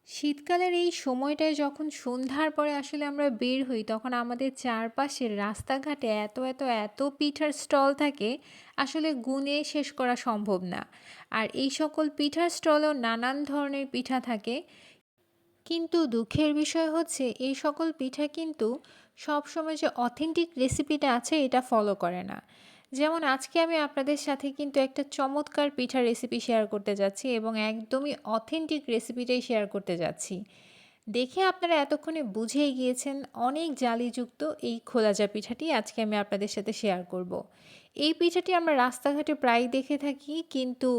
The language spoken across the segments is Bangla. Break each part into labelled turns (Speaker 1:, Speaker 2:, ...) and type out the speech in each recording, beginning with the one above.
Speaker 1: শীতকালের এই সময়টায় যখন সন্ধ্যার পরে আসলে আমরা বের হই তখন আমাদের চারপাশের রাস্তাঘাটে এত পিঠার স্টল থাকে, আসলে গুণে শেষ করা সম্ভব না। আর এই সকল পিঠার স্টলেও নানান ধরনের পিঠা থাকে, কিন্তু দুঃখের বিষয় হচ্ছে এই সকল পিঠা কিন্তু সবসময় যে অথেন্টিক রেসিপিটা আছে এটা ফলো করে না। যেমন আজকে আমি আপনাদের সাথে কিন্তু একটা চমৎকার পিঠার রেসিপি শেয়ার করতে যাচ্ছি এবং একদমই অথেন্টিক রেসিপিটাই শেয়ার করতে যাচ্ছি। দেখে আপনারা এতক্ষণে বুঝেই গিয়েছেন অনেক জালিযুক্ত এই খোলাজা পিঠাটি আজকে আমি আপনাদের সাথে শেয়ার করব। এই পিঠাটি আমরা রাস্তাঘাটে প্রায়ই দেখে থাকি, কিন্তু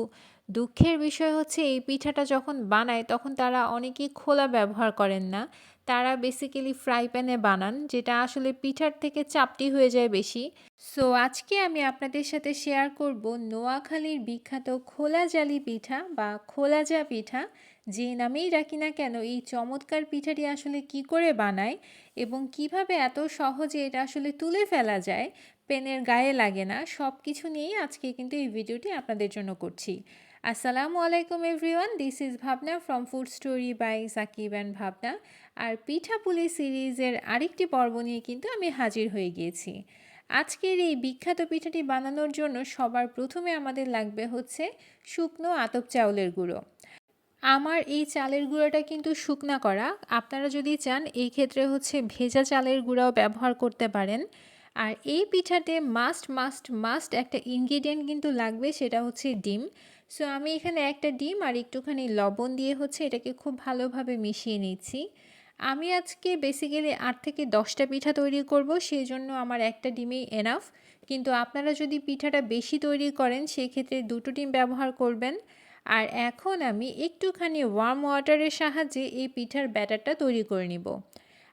Speaker 1: দুঃখের বিষয় হচ্ছে এই পিঠাটা যখন বানায় তখন তারা অনেকেই খোলা ব্যবহার করেন না। তারা বেসিক্যালি ফ্রাই প্যানে বানান, যেটা আসলে পিঠার থেকে চাপটি হয়ে যায় বেশি। সো আজকে আমি আপনাদের সাথে শেয়ার করব নোয়াখালীর বিখ্যাত খোলা জালি পিঠা বা খোলাজা পিঠা, যে নামেই রাখি না কেন এই চমৎকার পিঠাটি আসলে কি করে বানায় এবং কিভাবে এত সহজে এটা আসলে তুলে ফেলা যায়, পেনের গায়ে লাগে না, সব কিছু নিয়েই আজকে কিন্তু এই ভিডিওটি আপনাদের জন্য করছি। আসসালামু আলাইকুম everyone, this is Bhabna from food story by Sakib and Bhabna. আর পিঠাপুলি সিরিজের আরেকটি পর্ব নিয়ে কিন্তু আমি হাজির হয়ে গিয়েছি। আজকের এই বিখ্যাত পিঠাটি বানানোর জন্য সবার প্রথমে আমাদের লাগবে হচ্ছে শুকনো আতপ চাউলের গুঁড়ো। আমার এই চালের গুঁড়োটা কিন্তু শুকনা করা। আপনারা যদি চান এই ক্ষেত্রে হচ্ছে ভেজা চালের গুঁড়াও ব্যবহার করতে পারেন। আর এই পিঠাতে মাস্ট একটা ইনগ্রিডিয়েন্ট কিন্তু লাগবে, সেটা হচ্ছে ডিম। সো আমি এখানে একটা ডিম আর একটুখানি লবণ দিয়ে হচ্ছে এটাকে খুব ভালোভাবে মিশিয়ে নিচ্ছি। আমি আজকে বেসিক্যালি ৮ থেকে ১০টা পিঠা তৈরি করব, সেই জন্য আমার একটা ডিমেই এনাফ। কিন্তু আপনারা যদি পিঠাটা বেশি তৈরি করেন সেক্ষেত্রে ২টো ডিম ব্যবহার করবেন। আর এখন আমি একটুখানি ওয়ার্ম ওয়াটারের সাহায্যে এই পিঠার ব্যাটারটা তৈরি করে নিব।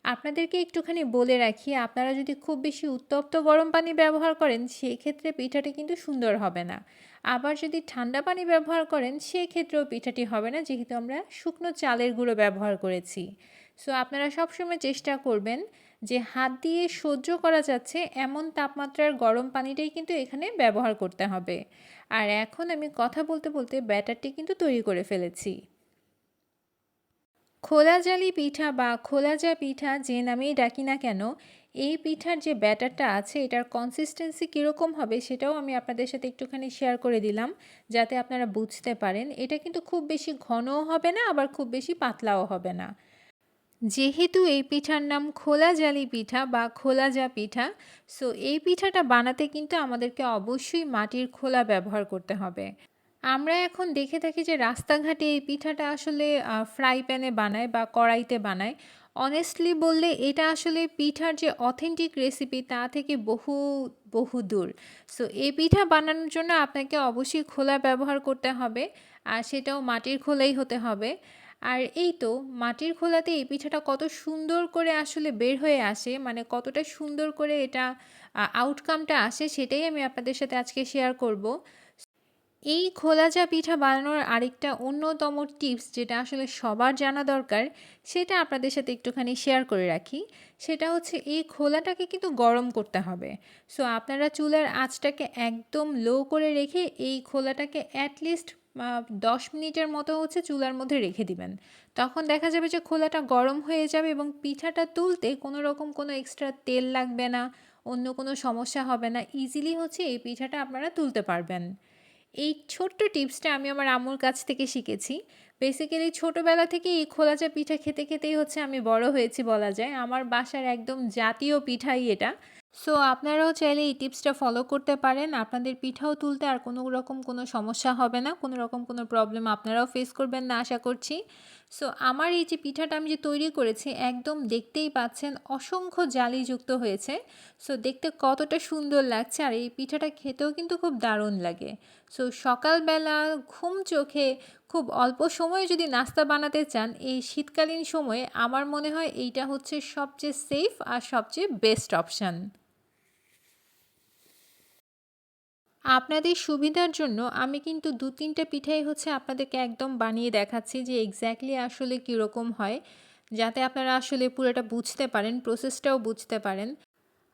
Speaker 1: আপনাদেরকে একটুখানি বলে রাখি, আপনারা যদি খুব বেশি উত্তপ্ত গরম পানি ব্যবহার করেন সেক্ষেত্রে পিঠাটি কিন্তু সুন্দর হবে না। আবার যদি ঠান্ডা পানি ব্যবহার করেন সেক্ষেত্রেও পিঠাটি হবে না, যেহেতু আমরা শুকনো চালের গুঁড়ো ব্যবহার করেছি। সো আপনারা সবসময় চেষ্টা করবেন যে হাত দিয়ে সহ্য করা যাচ্ছে এমন তাপমাত্রার গরম পানিটাই কিন্তু এখানে ব্যবহার করতে হবে। আর এখন আমি কথা বলতে বলতে ব্যাটারটি কিন্তু তৈরি করে ফেলেছি। খোলা জালি পিঠা বা খোলাজা পিঠা যে নামেই ডাকি না কেন, এই পিঠার যে ব্যাটারটা আছে এটার কনসিস্টেন্সি কীরকম হবে সেটাও আমি আপনাদের সাথে একটুখানি শেয়ার করে দিলাম, যাতে আপনারা বুঝতে পারেন। এটা কিন্তু খুব বেশি ঘনও হবে না, আবার খুব বেশি পাতলাও হবে না। যেহেতু এই পিঠার নাম খোলা জালি পিঠা বা খোলাজা পিঠা, সো এই পিঠাটা বানাতে কিন্তু আমাদেরকে অবশ্যই মাটির খোলা ব্যবহার করতে হবে। আমরা এখন দেখে থাকি যে রাস্তাঘাটে এই পিঠাটা আসলে ফ্রাই প্যানে বানায় বা কড়াইতে বানায়। অনেস্টলি বললে এটা আসলে পিঠার যে অথেন্টিক রেসিপি তা থেকে বহু দূর। সো এই পিঠা বানানোর জন্য আপনাকে অবশ্যই খোলা ব্যবহার করতে হবে, আর সেটাও মাটির খোলাই হতে হবে। আর এই তো মাটির খোলাতে এই পিঠাটা কত সুন্দর করে আসলে বের হয়ে আসে, মানে কতটা সুন্দর করে এটা আউটকামটা আসে সেটাই আমি আপনাদের সাথে আজকে শেয়ার করব। এই খোলাজা পিঠা বানানোর আরেকটা অন্যতম টিপস যেটা আসলে সবার জানা দরকার, সেটা আপনাদের সাথে একটুখানি শেয়ার করে রাখি। সেটা হচ্ছে এই খোলাটাকে কিন্তু গরম করতে হবে। সো আপনারা চুলার আঁচটাকে একদম লো করে রেখে এই খোলাটাকে অ্যাটলিস্ট ১০ মিনিটের মতো হচ্ছে চুলার মধ্যে রেখে দিবেন। তখন দেখা যাবে যে খোলাটা গরম হয়ে যাবে এবং পিঠাটা তুলতে কোনো রকম কোনো এক্সট্রা তেল লাগবে না, অন্য কোনো সমস্যা হবে না। ইজিলি হচ্ছে এই পিঠাটা আপনারা তুলতে পারবেন। এই ছোট্ট টিপসটা আমি আমার আম্মুর কাছ থেকে শিখেছি। বেসিক্যালি ছোটোবেলা থেকেই এই খোলাজা পিঠা খেতে খেতেই হচ্ছে আমি বড় হয়েছি বলা যায়। আমার বাসার একদম জাতীয় পিঠাই এটা। সো আপনারাও চাইলে এই টিপসটা ফলো করতে পারেন। আপনাদের পিঠাও তুলতে আর কোনো রকম কোনো সমস্যা হবে না। কোনো রকম কোনো প্রবলেম আপনারাও ফেস করবেন না আশা করছি। সো আমার এই যে পিঠাটা আমি যে তৈরি করেছি একদম দেখতেই পাচ্ছেন অসংখ্য জালিযুক্ত হয়েছে। সো দেখতে কতটা সুন্দর লাগছে, আর এই পিঠাটা খেতেও কিন্তু খুব দারুণ লাগে। সো সকালবেলা ঘুম চোখে খুব অল্প সময়ে যদি নাস্তা বানাতে চান এই শীতকালীন সময়ে, আমার মনে হয় এইটা হচ্ছে সবচেয়ে সেফ আর সবচেয়ে বেস্ট অপশান। আপনাদের সুবিধার জন্য আমি কিন্তু ২-৩ পিঠাই হচ্ছে আপনাদেরকে একদম বানিয়ে দেখাচ্ছি যে এক্স্যাক্টলি আসলে কীরকম হয়, যাতে আপনারা আসলে পুরোটা বুঝতে পারেন, প্রসেসটাও বুঝতে পারেন।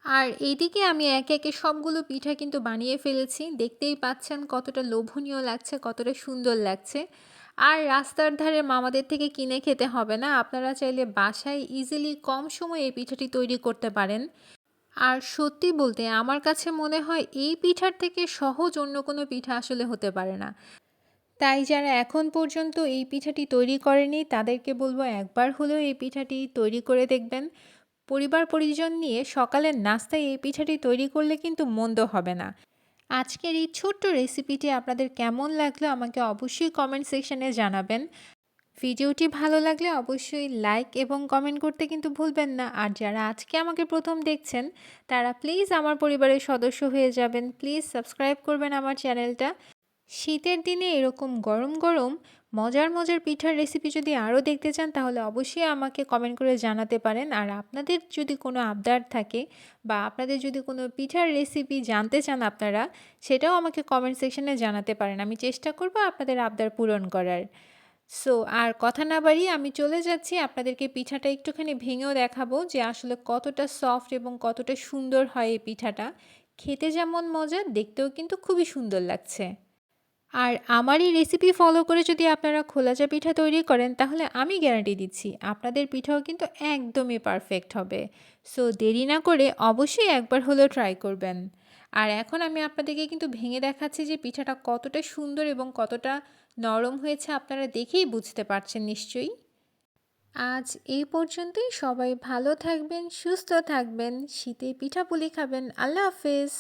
Speaker 1: আর এইদিকে আমি একে একে সবগুলো পিঠা কিন্তু বানিয়ে ফেলেছি। দেখতেই পাচ্ছেন কতটা লোভনীয় লাগছে, কতটা সুন্দর লাগছে। আর রাস্তার ধারে মামাদের থেকে কিনে খেতে হবে না। আপনারা চাইলে বাসায় ইজিলি কম সময়ে এই পিঠাটি তৈরি করতে পারেন। আর সত্যি বলতে আমার কাছে মনে হয় এই পিঠার থেকে সহজ অন্য কোনো পিঠা আসলে হতে পারে না। তাই যারা এখন পর্যন্ত এই পিঠাটি তৈরি করেনি তাদেরকে বলবো একবার হলেও এই পিঠাটি তৈরি করে দেখবেন। পরিবার পরিজন নিয়ে সকালের নাস্তায় এই পিঠাটি তৈরি করলে কিন্তু মন্দ হবে না। আজকের এই ছোট্ট রেসিপিটি আপনাদের কেমন লাগলো আমাকে অবশ্যই কমেন্ট সেকশনে জানাবেন। ভিডিওটি ভালো লাগলে অবশ্যই লাইক এবং কমেন্ট করতে কিন্তু ভুলবেন না। আর যারা আজকে আমাকে প্রথম দেখছেন তারা প্লিজ আমার পরিবারের সদস্য হয়ে যাবেন। প্লিজ সাবস্ক্রাইব করবেন আমার চ্যানেলটা। শীতের দিনে এরকম গরম গরম মজার মজার পিঠার রেসিপি যদি আরও দেখতে চান তাহলে অবশ্যই আমাকে কমেন্ট করে জানাতে পারেন। আর আপনাদের যদি কোনো আবদার থাকে বা আপনাদের যদি কোনো পিঠার রেসিপি জানতে চান আপনারা, সেটাও আমাকে কমেন্ট সেকশনে জানাতে পারেন। আমি চেষ্টা করব আপনাদের আবদার পূরণ করার। সো আর কথা না বাড়িয়ে আমি চলে যাচ্ছি, আপনাদেরকে পিঠাটা একটুখানি ভেঙেও দেখাবো যে আসলে কতটা সফট এবং কতটা সুন্দর হয় এই পিঠাটা। খেতে যেমন মজা, দেখতেও কিন্তু খুবই সুন্দর লাগছে। আর আমার এই রেসিপি ফলো করে যদি আপনারা খোলাচা পিঠা তৈরি করেন তাহলে আমি গ্যারান্টি দিচ্ছি আপনাদের পিঠাও কিন্তু একদমই পারফেক্ট হবে। সো দেরি না করে অবশ্যই একবার হলেও ট্রাই করবেন। আর এখন আমি আপনাদেরকে কিন্তু ভেঙে দেখাচ্ছি যে পিঠাটা কতটা সুন্দর এবং কতটা নরম হয়েছে, আপনারা দেখেই বুঝতে পারছেন নিশ্চয়ই। আজ এই পর্যন্তই। সবাই ভালো থাকবেন, সুস্থ থাকবেন, শীতে পিঠাপুলি খাবেন। আল্লাহ হাফেজ।